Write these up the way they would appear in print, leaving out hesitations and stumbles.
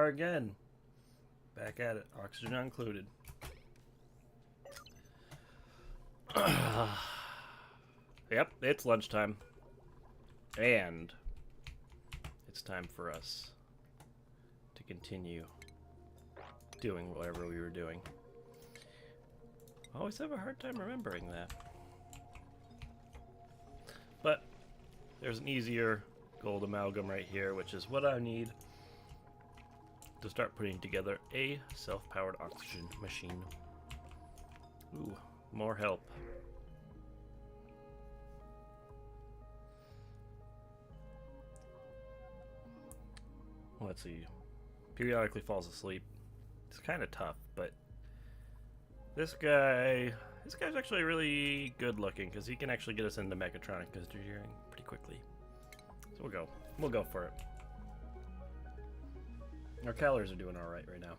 are again. Back at it. Oxygen not included. Yep, it's lunchtime. And it's time for us to continue doing whatever we were doing. I always have a hard time remembering that. But there's an easier gold amalgam right here, which is what I need to start putting together a self-powered oxygen machine. Ooh, more help. Let's see. Periodically falls asleep. It's kind of tough, but this guy's actually really good looking because he can actually get us into mechatronic engineering pretty quickly. So we'll go for it. Our calories are doing all right now.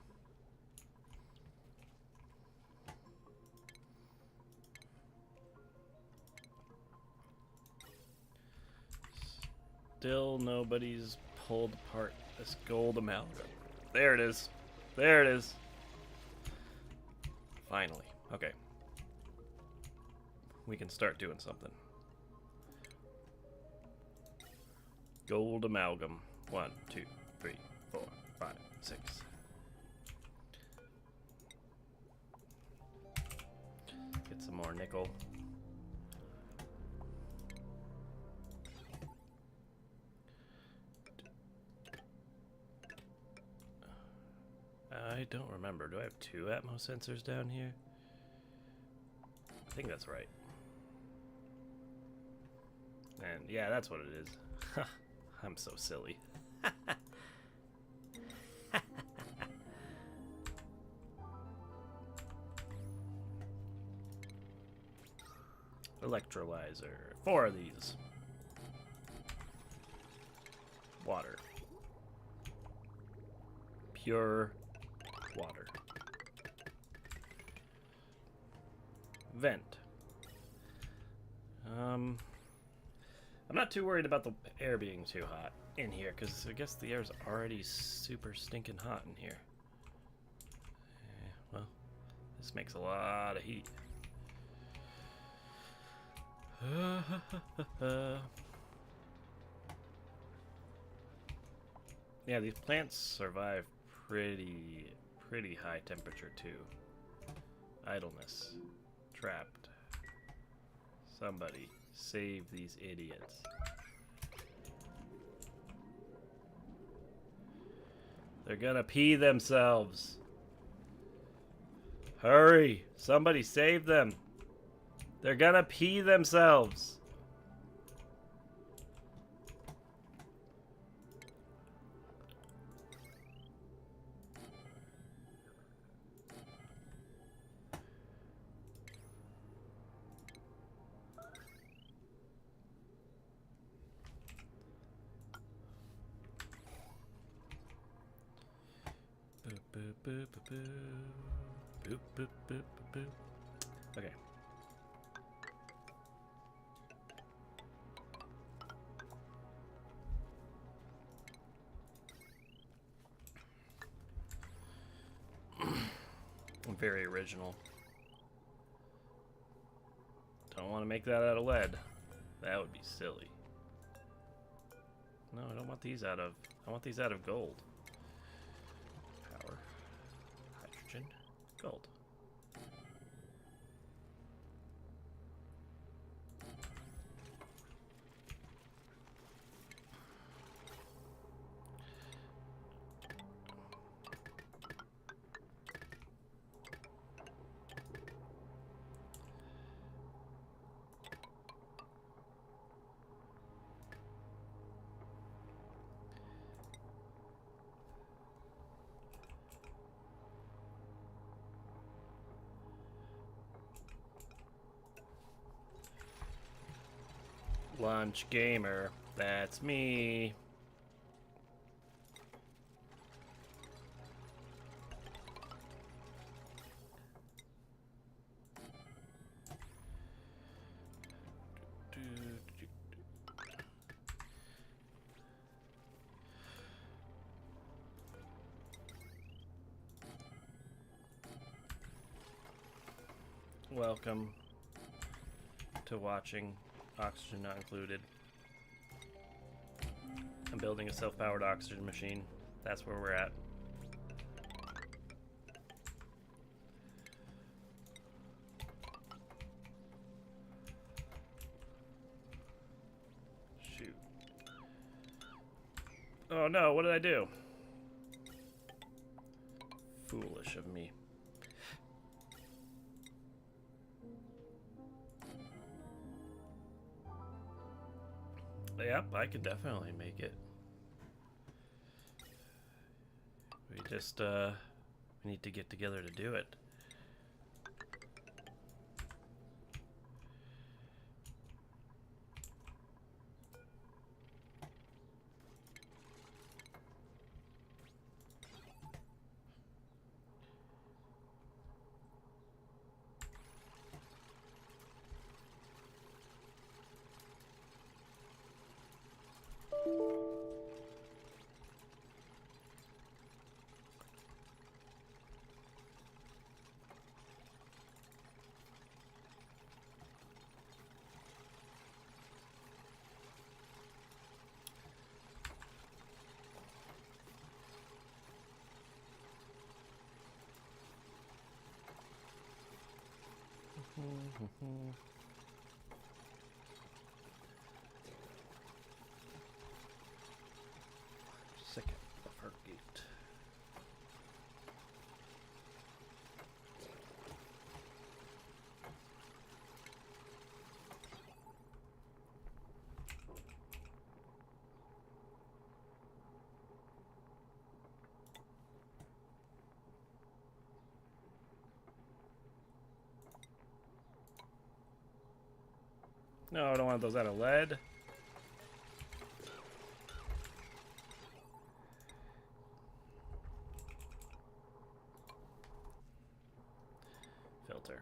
Still nobody's pulled apart this gold amalgam. There it is. There it is. Finally. Okay. We can start doing something. Gold amalgam. 1, 2, 3, 4, 5, 6. Get some more nickel. I don't remember. Do I have 2 Atmos sensors down here? I think that's right. And yeah, that's what it is. I'm so silly. Electrolyzer. 4 of these. Water. Pure water. Vent. I'm not too worried about the air being too hot in here, because I guess the air's already super stinking hot in here. Well, this makes a lot of heat. Yeah, these plants survive pretty high temperature too. Idleness. Trapped. Somebody save these idiots. They're gonna pee themselves. Hurry! Somebody save them. They're gonna pee themselves. Boop, boop, boop, boop. Boop, boop, boop, boop, boop. Okay. Very original. Don't want to make that out of lead. That would be silly. No, I don't want these out of... I want these out of gold. Power. Hydrogen. Gold. Lunch gamer, that's me. welcome to watching. Oxygen not included. I'm building a self-powered oxygen machine. That's where we're at. Shoot. Oh no, what did I do? Foolish of me. Yep, I can definitely make it. We just, we need to get together to do it. Second buffer gate. No, I don't want those out of lead. Filter.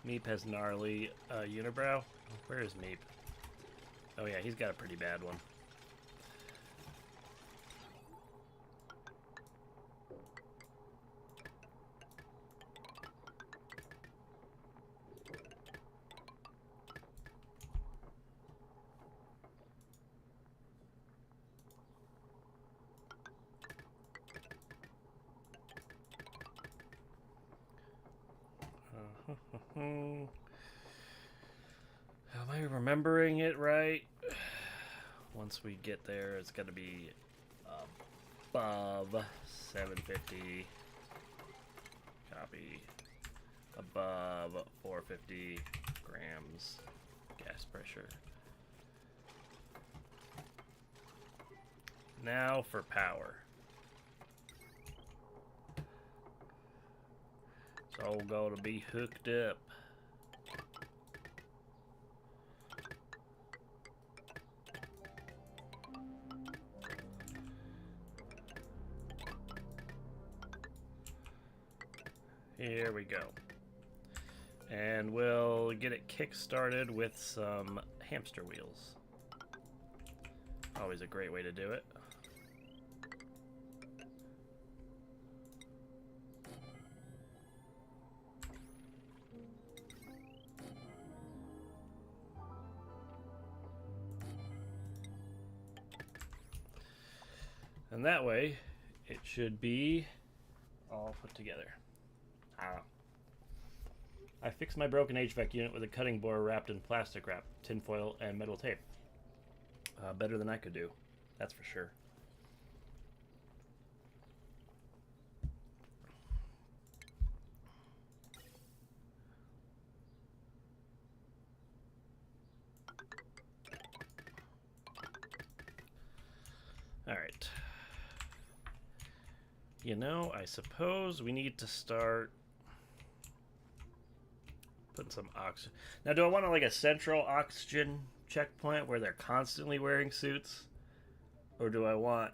Meep has gnarly unibrow. Where is Meep? Oh yeah, he's got a pretty bad one. Am I remembering it right? Once we get there, it's going to be above 750. Copy. Above 450 grams gas pressure. Now for power. It's all going to be hooked up. Here we go. And we'll get it kick-started with some hamster wheels. Always a great way to do it. And that way, it should be all put together. I fixed my broken HVAC unit with a cutting board wrapped in plastic wrap, tinfoil, and metal tape. Better than I could do, that's for sure. All right. You know, I suppose we need to start putting some oxygen. Now, do I want like a central oxygen checkpoint where they're constantly wearing suits? Or do I want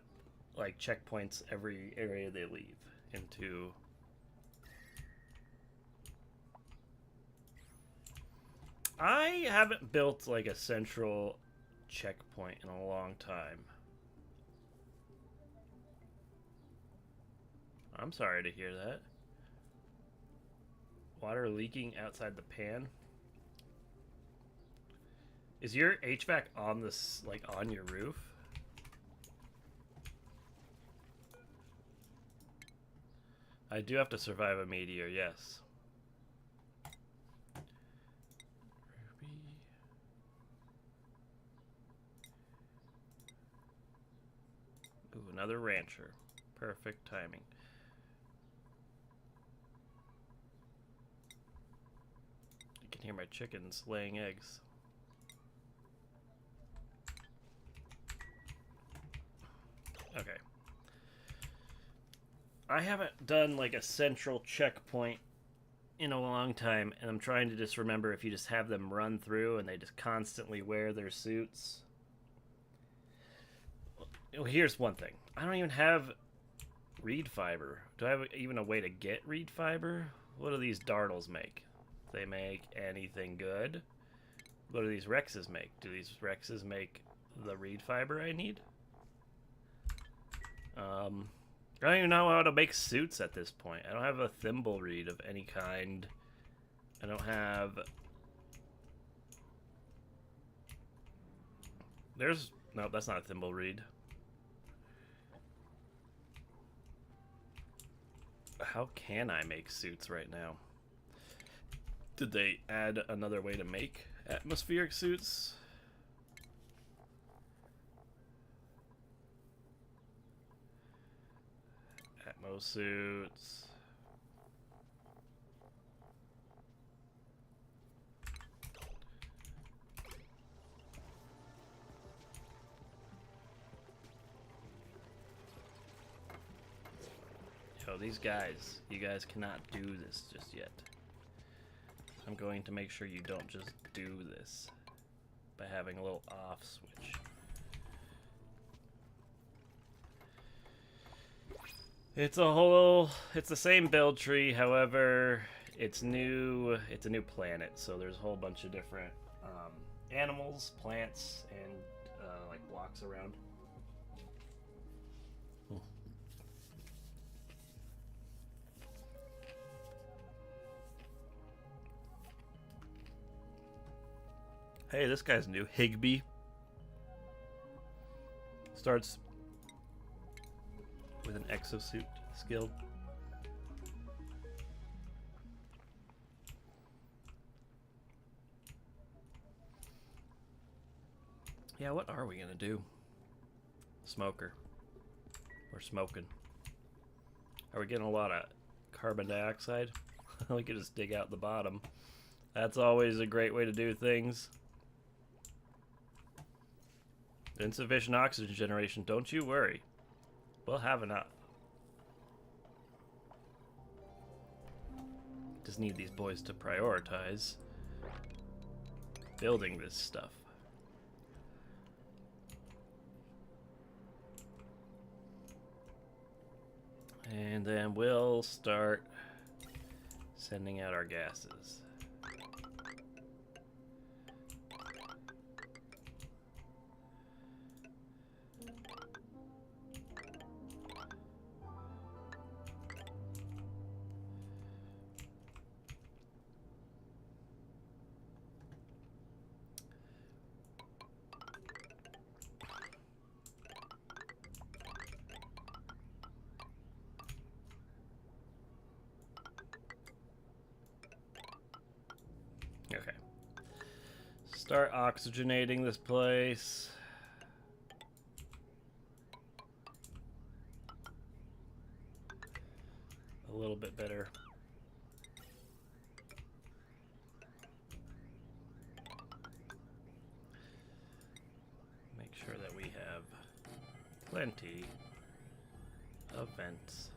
like checkpoints every area they leave into? I haven't built like a central checkpoint in a long time. I'm sorry to hear that. Water leaking outside the pan. Is your HVAC on this, like, on your roof? I do have to survive a meteor, yes. Ruby. Ooh, another rancher. Perfect timing. You can hear my chickens laying eggs. Okay. I haven't done like a central checkpoint in a long time, and I'm trying to just remember if you just have them run through and they just constantly wear their suits. Well, here's one thing. I don't even have reed fiber. Do I have even a way to get reed fiber? What do these dartles make? Do they make anything good? What do these Rexes make? Do these Rexes make the reed fiber I need? I don't even know how to make suits at this point. I don't have a thimble reed of any kind. I don't have... There's... No, that's not a thimble reed. How can I make suits right now? Did they add another way to make atmospheric suits? Atmo suits. Yo, these guys, you guys cannot do this just yet. I'm going to make sure you don't just do this by having a little off switch. It's the same build tree, however, it's a new planet, so there's a whole bunch of different animals, plants, and like blocks around. Hey, this guy's new. Higby. Starts with an exosuit skill. Yeah, what are we gonna do? Smoker. We're smoking. Are we getting a lot of carbon dioxide? We could just dig out the bottom. That's always a great way to do things. Insufficient oxygen generation, don't you worry. We'll have enough. Just need these boys to prioritize building this stuff. And then we'll start sending out our gases. Okay. Start oxygenating this place. A little bit better. Make sure that we have plenty of vents.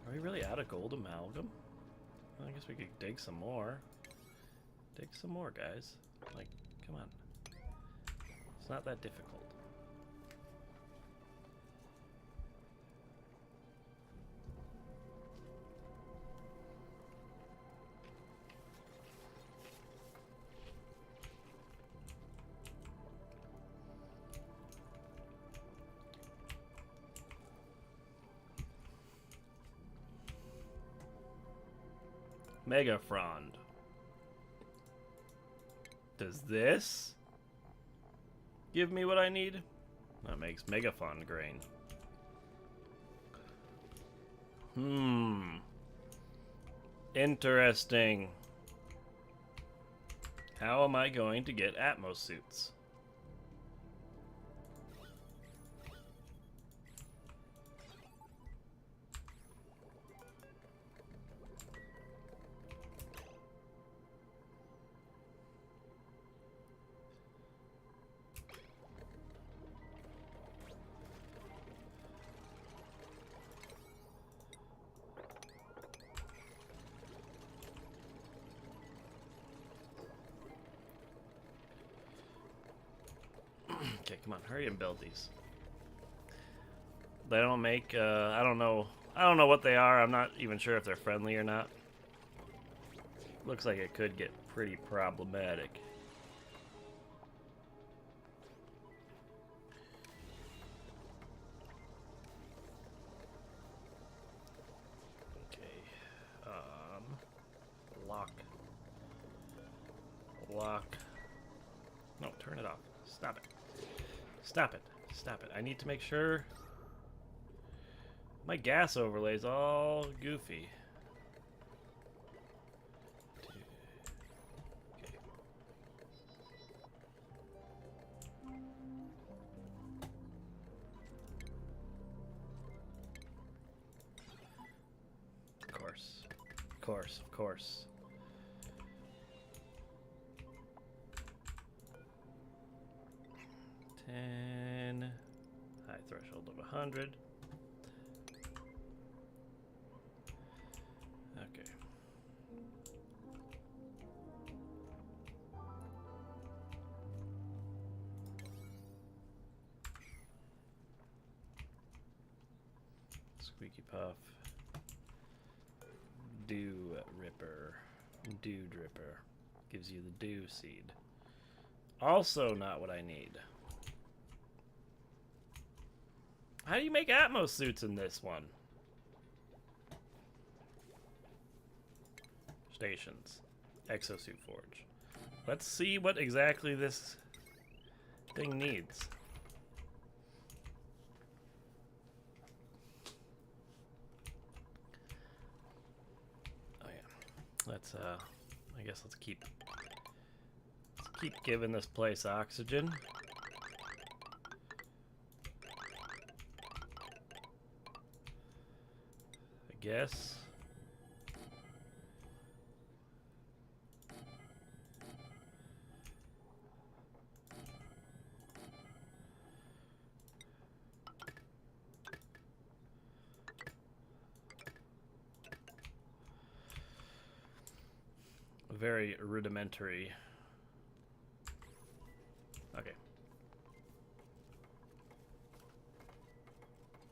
Are we really out of gold amalgam? Well, I guess we could dig some more. Dig some more, guys. Like, come on. It's not that difficult. Mega Frond. Does this give me what I need? That makes Megafon grain. Interesting. How am I going to get Atmos suits? Okay, come on, hurry and build these. They don't make, I don't know what they are. I'm not even sure if they're friendly or not. Looks like it could get pretty problematic. Okay, lock. Lock. No, turn it off. Stop it. Stop it. Stop it. I need to make sure my gas overlay's all goofy. Okay. Of course. Of course. Of course. High threshold of 100. Okay. Squeaky Puff. Dew Ripper. Dew Dripper. Gives you the Dew Seed. Also not what I need. How do you make Atmos suits in this one? Stations. Exosuit Forge. Let's see what exactly this thing needs. Oh yeah. Let's I guess let's keep giving this place oxygen. I guess. Very rudimentary. Okay.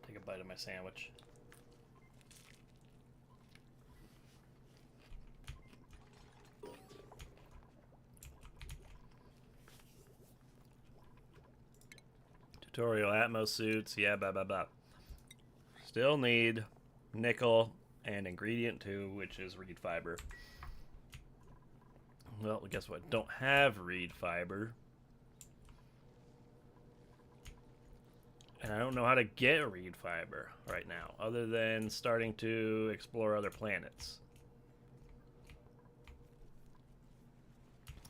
Take a bite of my sandwich. Tutorial Atmos suits, yeah, blah, blah, blah. Still need nickel and ingredient 2, which is reed fiber. Well, guess what? Don't have reed fiber. And I don't know how to get reed fiber right now, other than starting to explore other planets.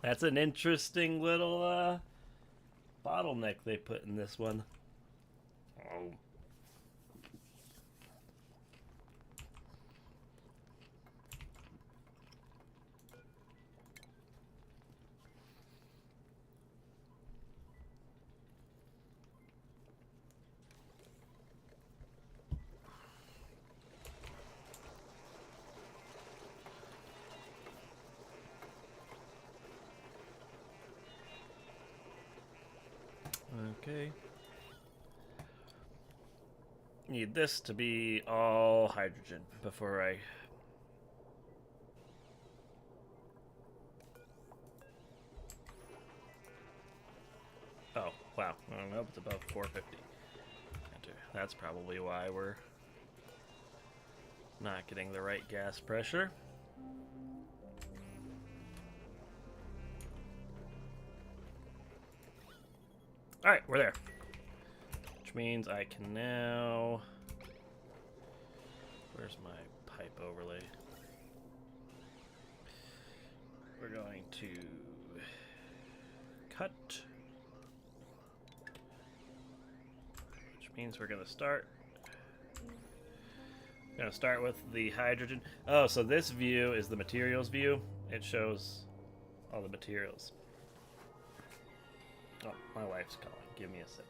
That's an interesting little bottleneck they put in this one. Oh. Okay. Need this to be all hydrogen before I... Oh, wow. I don't know if it's above 450. That's probably why we're not getting the right gas pressure. Alright, we're there. Which means I can now... Where's my pipe overlay? We're going to cut. Which means we're going to start. We're going to start with the hydrogen. Oh, so this view is the materials view. It shows all the materials. Oh, my wife's calling. Give me a sec.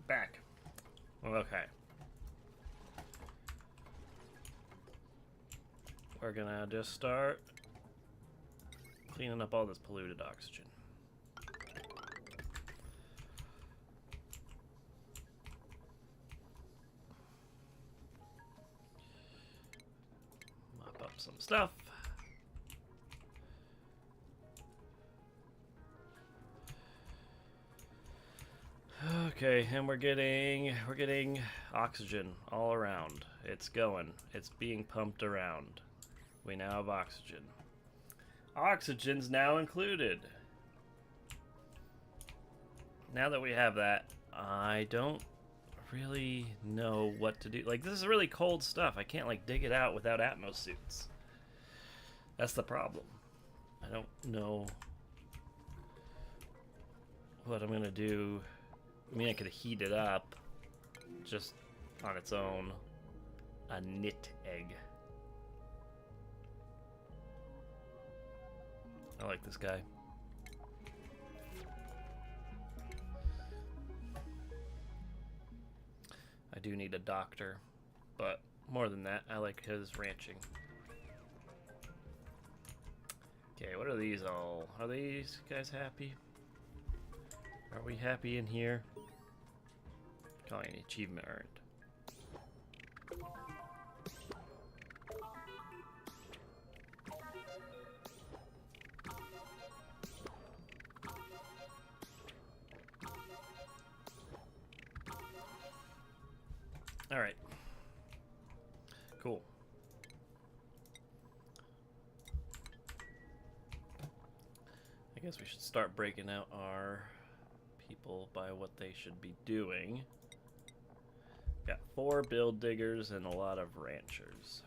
Back. Okay. We're gonna just start cleaning up all this polluted oxygen. Mop up some stuff. Okay, and we're getting oxygen all around. It's going. It's being pumped around. We now have oxygen. Oxygen's now included. Now that we have that, I don't really know what to do. Like, this is really cold stuff. I can't, like, dig it out without Atmos suits. That's the problem. I don't know what I'm gonna do. I mean, I could heat it up just on its own. A knit egg. I like this guy. I do need a doctor, but more than that, I like his ranching. Okay, what are these all? Are these guys happy? Are we happy in here? Calling an achievement earned. All right. Cool. I guess we should start breaking out our people by what they should be doing. Got 4 build diggers and a lot of ranchers.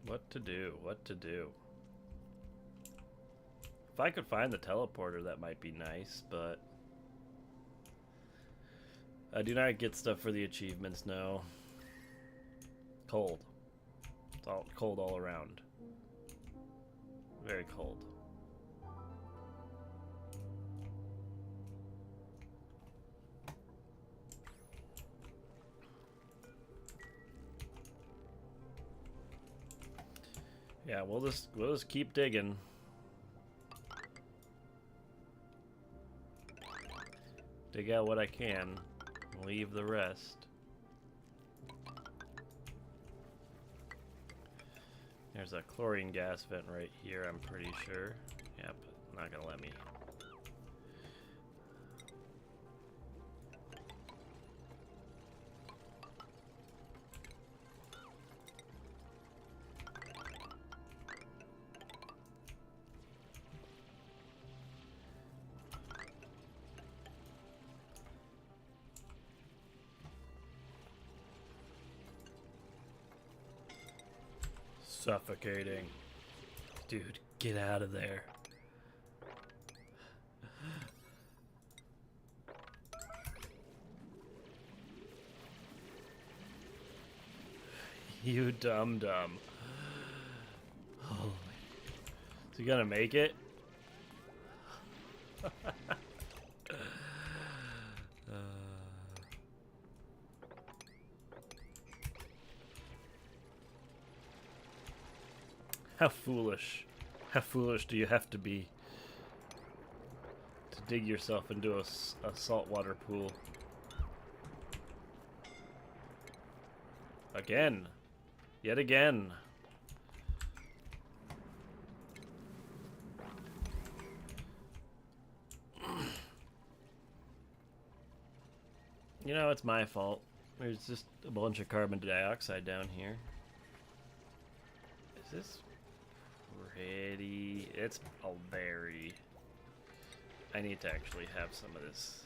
What to do? What to do? If I could find the teleporter, that might be nice, but I do not get stuff for the achievements, no. Cold. It's all cold all around. Very cold. Yeah, we'll just keep digging. Dig out what I can, leave the rest. There's a chlorine gas vent right here, I'm pretty sure. Yep, not gonna let me. Suffocating. Dude, get out of there. You dum-dum. Holy. Is he gonna make it? How foolish. How foolish do you have to be to dig yourself into a saltwater pool? Again. Yet again. You know, it's my fault. There's just a bunch of carbon dioxide down here. Is this pretty? It's a very... I need to actually have some of this.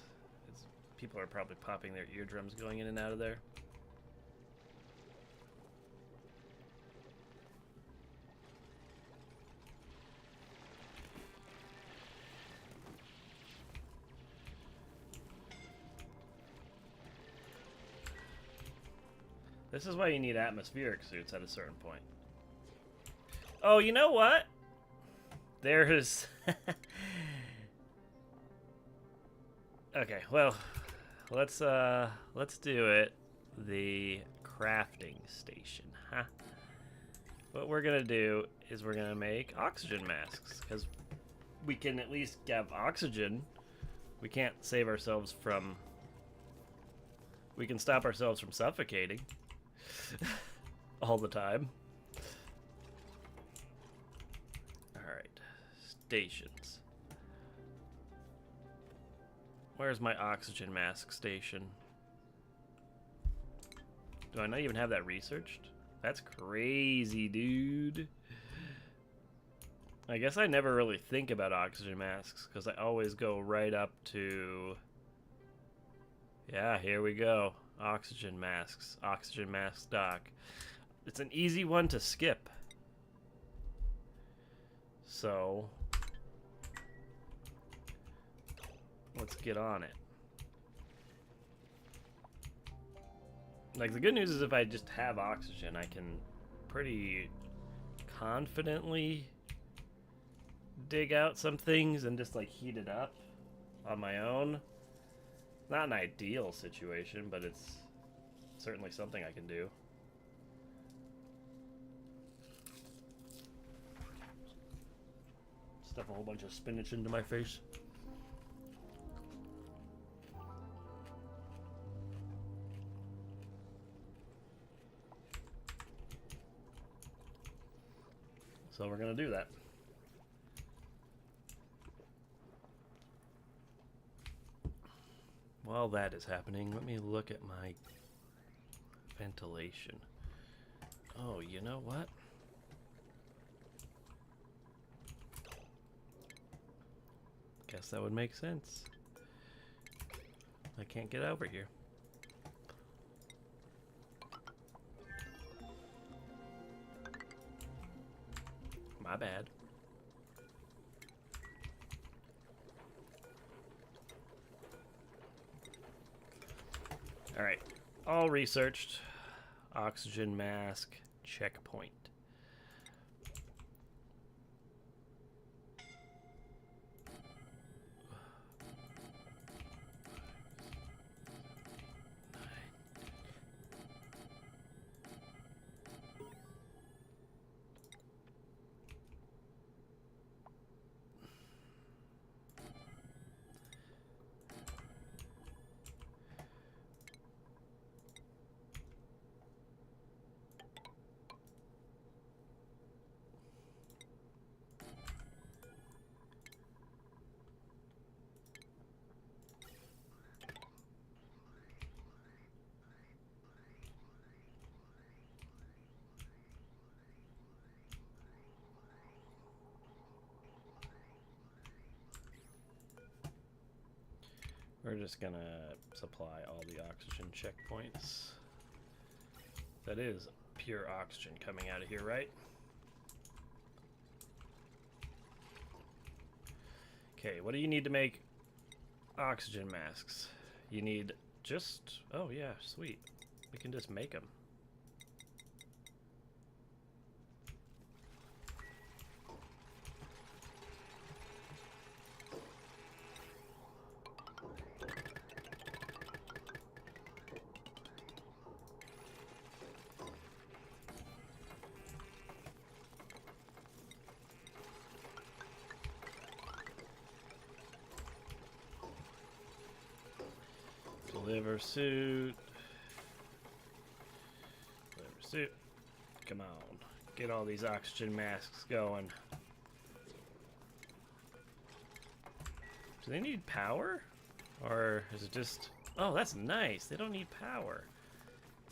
People are probably popping their eardrums going in and out of there. This is why you need atmospheric suits at a certain point. Oh, you know what? There's... Okay, well, let's do it. The crafting station, huh? What we're gonna do is we're gonna make oxygen masks, because we can at least have oxygen. We can't save ourselves from... We can stop ourselves from suffocating. All the time. Alright. Stations. Where's my oxygen mask station? Do I not even have that researched? That's crazy, dude. I guess I never really think about oxygen masks because I always go right up to... Yeah, here we go. Oxygen masks. Oxygen mask dock. It's an easy one to skip. So, let's get on it. Like, the good news is if I just have oxygen, I can pretty confidently dig out some things and just, like, heat it up on my own. Not an ideal situation, but it's certainly something I can do. Stuff a whole bunch of spinach into my face. So we're gonna do that. While that is happening, let me look at my ventilation. Oh, you know what? Guess that would make sense. I can't get over here. My bad. Alright, all researched. Oxygen mask, checkpoint. We're just gonna supply all the oxygen checkpoints. That is pure oxygen coming out of here, right? Okay, what do you need to make oxygen masks? You need just... Oh, yeah, sweet. We can just make them. Deliver suit. Deliver suit. Come on. Get all these oxygen masks going. Do they need power? Or is it just... Oh, that's nice. They don't need power.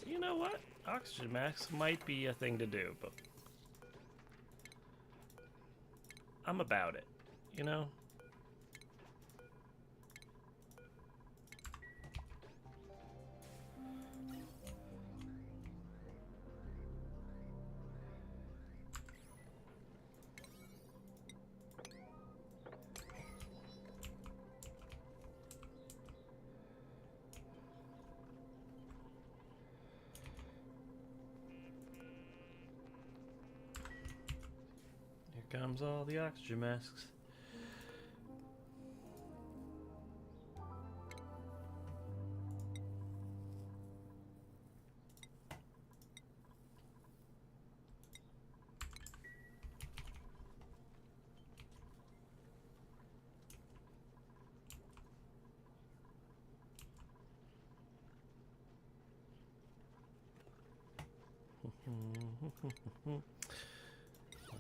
You know what? Oxygen masks might be a thing to do, but... I'm about it. You know? Here comes all the oxygen masks.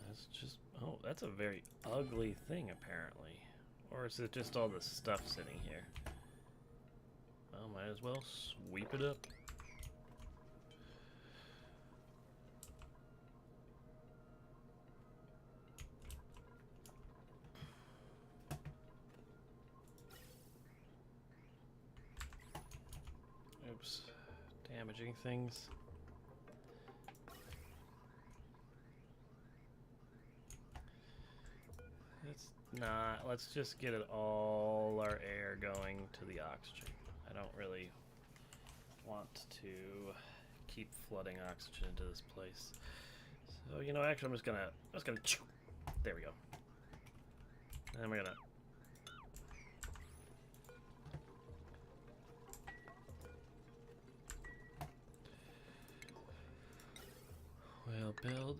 That's just... Oh, that's a very ugly thing, apparently. Or is it just all the stuff sitting here? Well, might as well sweep it up. Oops. Damaging things. Let's just get it all our air going to the oxygen. I don't really want to keep flooding oxygen into this place. So, you know, actually I'm just gonna chew. There we go. And we're gonna we'll build.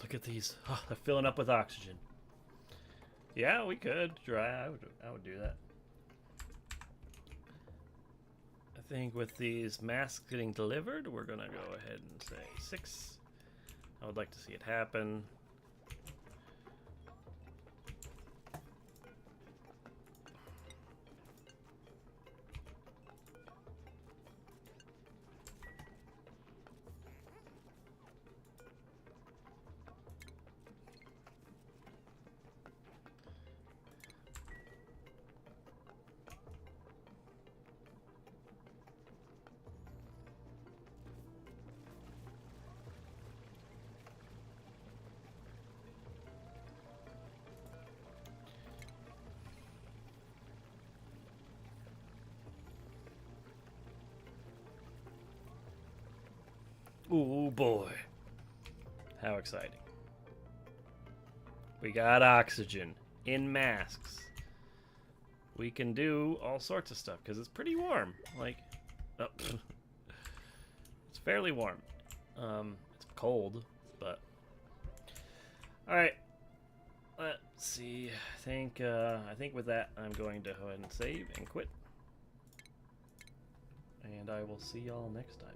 Look at these. Oh, they're filling up with oxygen. Yeah, we could try. I would do that. I think with these masks getting delivered, we're gonna go ahead and say 6. I would like to see it happen. Ooh boy. How exciting. We got oxygen in masks. We can do all sorts of stuff because it's pretty warm. Like, oh, it's fairly warm. It's cold, but all right. Let's see. I think with that, I'm going to go ahead and save and quit. And I will see y'all next time.